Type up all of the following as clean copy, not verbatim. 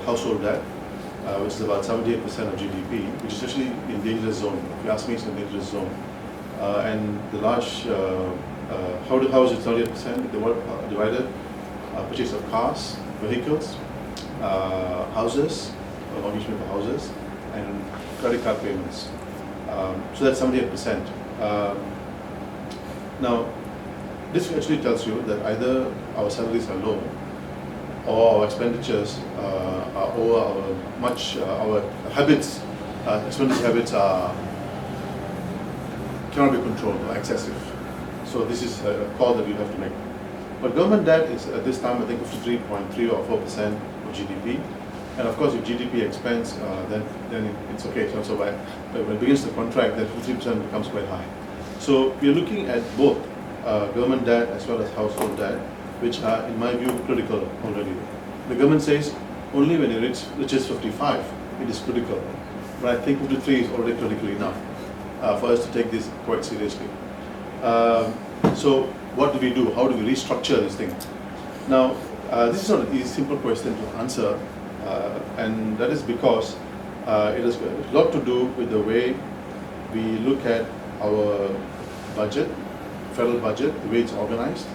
household debt, which is about 78% of GDP, which is actually in dangerous zone. If you ask me, it's in dangerous zone. And the large house is 38%. They were divided: purchase of cars, vehicles, houses, mortgage for houses, and credit card payments. So that's 78%. Now, this actually tells you that either our salaries are low, or our expenditures are over our habits, expenditure habits cannot be controlled or excessive. So this is a call that you have to make. But government debt is at this time, I think, 53.3 or 4% of GDP. And of course, if GDP expands, then it's okay, it's not so bad. But when it begins to contract, then 53% becomes quite high. So we're looking at both government debt as well as household debt, which are, in my view, critical already. The government says only when it reaches 55, it is critical. But I think 53 is already critical enough for us to take this quite seriously. So what do we do? How do we restructure this thing? Now, this is not an easy, simple question to answer, and that is because it has a lot to do with the way we look at our budget, federal budget, the way it's organized,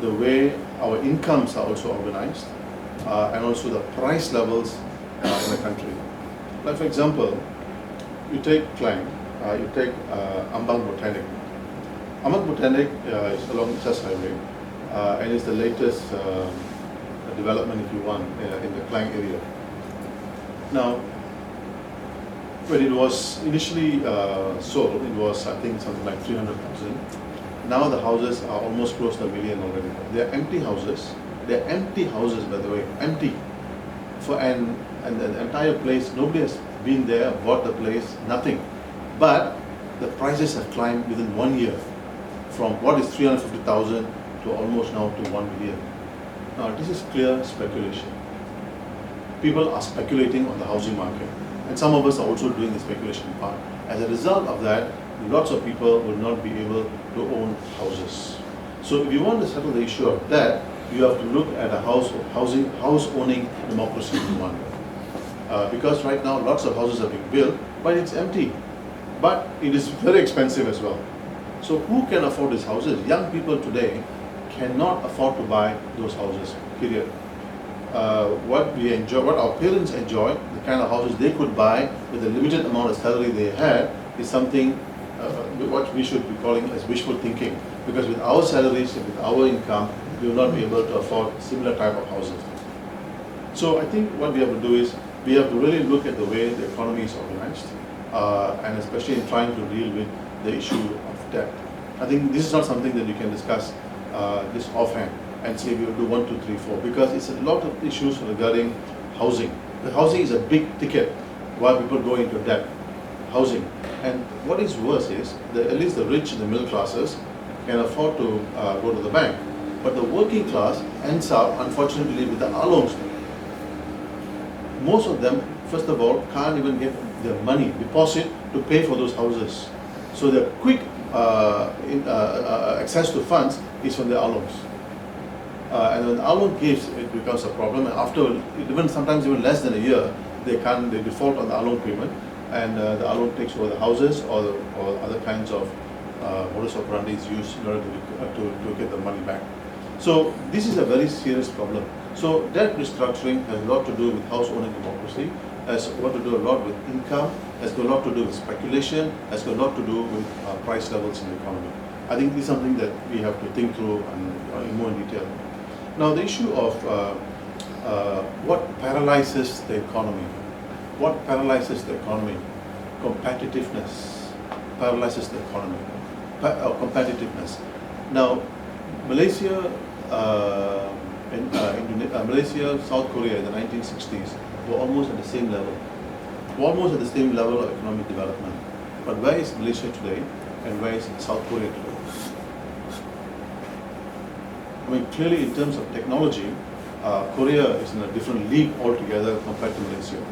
the way our incomes are also organized, and also the price levels in the country. Like, for example, you take Klang, you take Ambang Botanic. Ambang Botanic is along Chas Highway, and it's the latest development, if you want, in the Klang area. Now, when it was initially sold, it was, I think, something like 300,000. Now the houses are almost close to 1 million already. They're empty houses. They're empty houses, by the way, empty. And the entire place, nobody has been there, bought the place, nothing. But the prices have climbed within 1 year, from what is 350,000 to almost now to 1 million. Now this is clear speculation. People are speculating on the housing market, and some of us are also doing the speculation part. As a result of that, lots of people will not be able to own houses. So if you want to settle the issue of that, you have to look at a house owning democracy in one. Because right now lots of houses are being built, but it's empty. But it is very expensive as well. So who can afford these houses? Young people today cannot afford to buy those houses, period. What we enjoy, what our parents enjoy, the kind of houses they could buy with the limited amount of salary they had, is something what we should be calling as wishful thinking. Because with our salaries and with our income, we will not be able to afford similar type of houses. So I think what we have to do is, we have to really look at the way the economy is organized, and especially in trying to deal with the issue of debt. I think this is not something that you can discuss this offhand and say we will do 1, 2, 3, 4, because it's a lot of issues regarding housing. The housing is a big ticket why people go into debt. Housing. And what is worse is that at least the rich and the middle classes can afford to go to the bank. But the working class ends up, unfortunately, with the loans. Most of them, first of all, can't even get their money, deposit, to pay for those houses. So the quick access to funds is from the loans. And when the loan gives, it becomes a problem. And after, sometimes even less than a year, they default on the loan payment, and the loan takes over the houses or other kinds of modus operandi is used in order to get the money back. So this is a very serious problem. So debt restructuring has a lot to do with house owning democracy, has a lot to do a lot with income, has got a lot to do with speculation, has got a lot to do with price levels in the economy. I think this is something that we have to think through in more detail. Now the issue of what paralyzes the economy. What paralyzes the economy? Competitiveness paralyzes the economy. Competitiveness. Now, Malaysia, Malaysia, South Korea in the 1960s were almost at the same level. Almost at the same level of economic development. But where is Malaysia today, and where is South Korea today? I mean, clearly in terms of technology, Korea is in a different league altogether compared to Malaysia.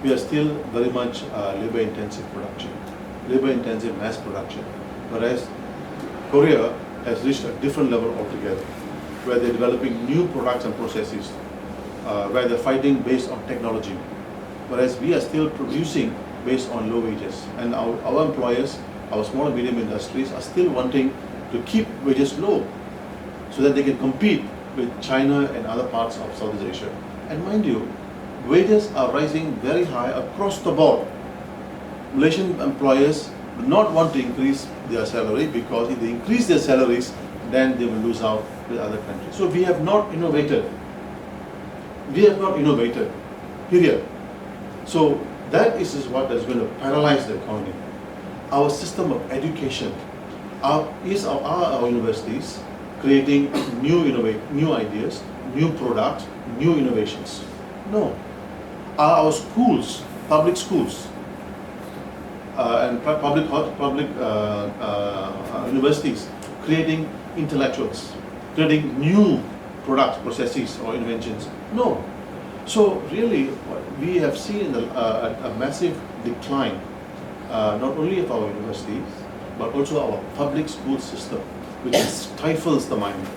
We are still very much labor-intensive production, labor-intensive mass production, whereas Korea has reached a different level altogether, where they're developing new products and processes. where they're fighting based on technology, whereas we are still producing based on low wages. And our employers, our small and medium industries are still wanting to keep wages low so that they can compete with China and other parts of Southeast Asia. And mind you, wages are rising very high across the board. Malaysian employers do not want to increase their salary, because if they increase their salaries, then they will lose out with other countries. So we have not innovated. We have not innovated, period. So that is what is going to paralyze the economy. Our system of education, are our universities creating new ideas, new products, new innovations? No. Are our schools, public schools, and public universities creating intellectuals, creating new products, processes, or inventions? No. So really, we have seen a massive decline, not only of our universities, but also our public school system, which stifles the mind.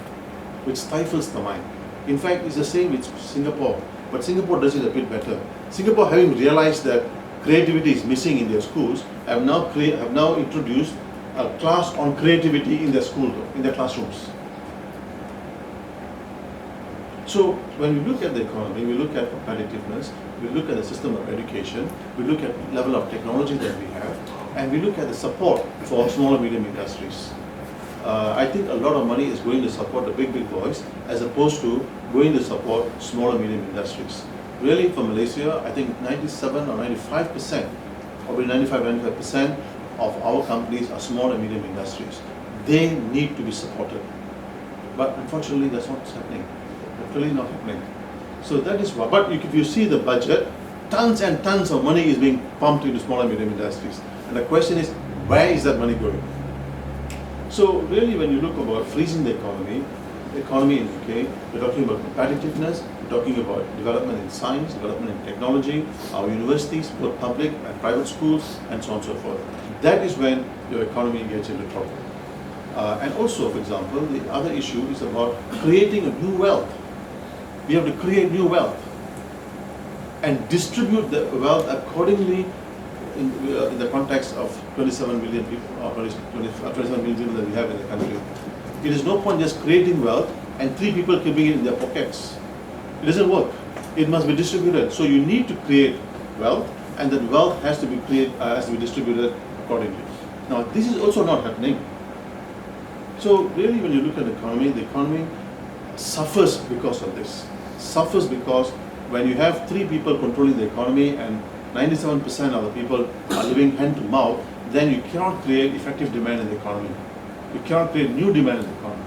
In fact, it's the same with Singapore, but Singapore does it a bit better. Singapore, having realized that creativity is missing in their schools, have now introduced a class on creativity in their school, in their classrooms. So when we look at the economy, we look at competitiveness, we look at the system of education, we look at the level of technology that we have, and we look at the support for small and medium industries. I think a lot of money is going to support the big boys, as opposed to going to support small and medium industries. Really, for Malaysia, I think 97 or 95%, probably 95% of our companies are small and medium industries. They need to be supported. But unfortunately, that's not happening. That's really not happening. So that is why. But if you see the budget, tons and tons of money is being pumped into small and medium industries. And the question is, where is that money going? So really, when you look about freezing the economy in UK, we're talking about competitiveness, we're talking about development in science, development in technology, our universities, both public and private schools, and so on and so forth. That is when your economy gets into trouble. And also, for example, the other issue is about creating a new wealth. We have to create new wealth and distribute the wealth accordingly in the context of 27 million people, or 27 million people that we have in the country. It is no point just creating wealth and 3 people keeping it in their pockets. It doesn't work. It must be distributed. So you need to create wealth, and that wealth has to be distributed accordingly. Now, this is also not happening. So really, when you look at the economy suffers because of this. Suffers because when you have 3 people controlling the economy and 97% of the people are living hand to mouth, then you cannot create effective demand in the economy. You cannot create new demand in the economy.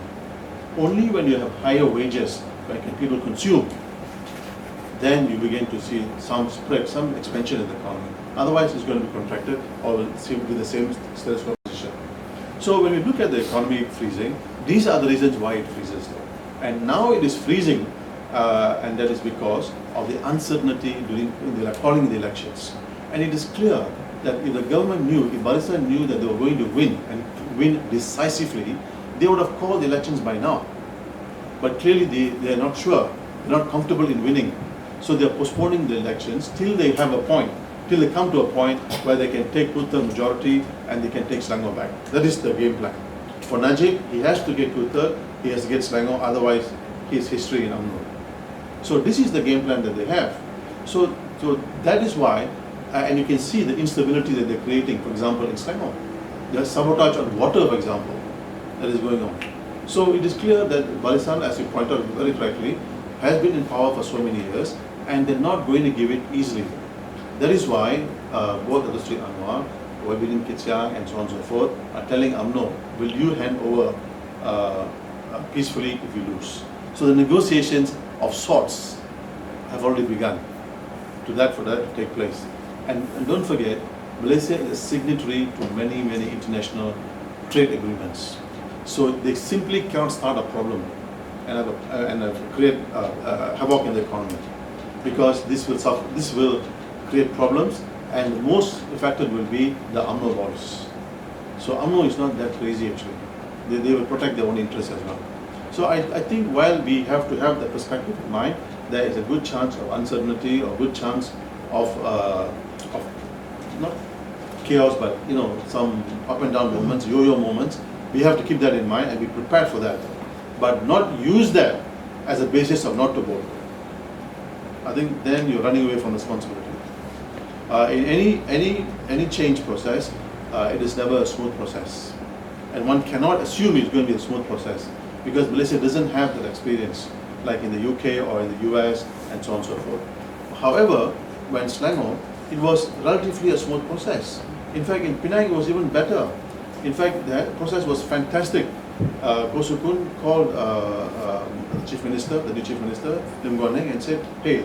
Only when you have higher wages, when can people consume, then you begin to see some spread, some expansion in the economy. Otherwise, it's going to be contracted or will be the same status quo position. So when we look at the economy freezing, these are the reasons why it freezes. And now it is freezing, and that is because of the uncertainty calling the elections. And it is clear that if the government knew, if Barisan knew that they were going to win, and win decisively, they would have called the elections by now. But clearly they are not sure, they're not comfortable in winning. So they're postponing the elections till they have a point, till they come to a point where they can take 2/3 majority and they can take Selangor back. That is the game plan. For Najib, he has to get 2/3, he has to get Selangor, otherwise his history in UMNO. So this is the game plan that they have. So that is why, and you can see the instability that they're creating, for example, in Selangor. There's sabotage on water, for example, that is going on. So it is clear that Barisan, as you pointed out very correctly, has been in power for so many years, and they're not going to give it easily. That is why both Dato Sri Anwar, Wahidin Kitsang, and so on and so forth are telling UMNO, will you hand over peacefully if you lose? So the negotiations of sorts have already begun for that to take place. And don't forget, Malaysia is a signatory to many international trade agreements. So they simply cannot start a problem and create havoc in the economy, because this will create problems, and the most affected will be the UMNO boys. So UMNO is not that crazy actually. They will protect their own interests as well. So I think while we have to have the perspective in mind, there is a good chance of uncertainty or good chance of not chaos, but some up and down moments, yo-yo moments. We have to keep that in mind and be prepared for that, but not use that as a basis of not to vote. I think then you're running away from responsibility. In any change process, it is never a smooth process, and one cannot assume it's going to be a smooth process because Malaysia doesn't have that experience like in the UK or in the US and so on and so forth. However, when Selangor, it was relatively a smooth process. In fact, in Penang, it was even better. In fact, the process was fantastic. Kosukun called the Chief Minister, the new Chief Minister, Lim Guan Eng, and said, hey,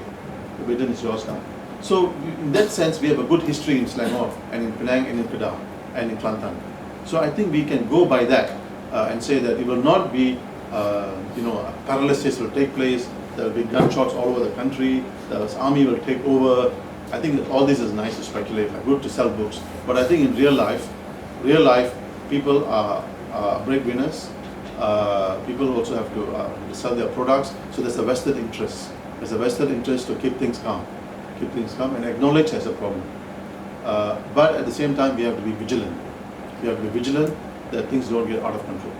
the baton is yours now. So in that sense, we have a good history in Selangor and in Penang and in Kedah and in Kelantan. So I think we can go by that and say that it will not be, paralysis will take place, there will be gunshots all over the country, the army will take over. I think that all this is nice to speculate, like good to sell books. But I think in real life, people are breadwinners. People also have to sell their products. So there's a vested interest. There's a vested interest to keep things calm and acknowledge there's a problem. But at the same time, we have to be vigilant. We have to be vigilant that things don't get out of control.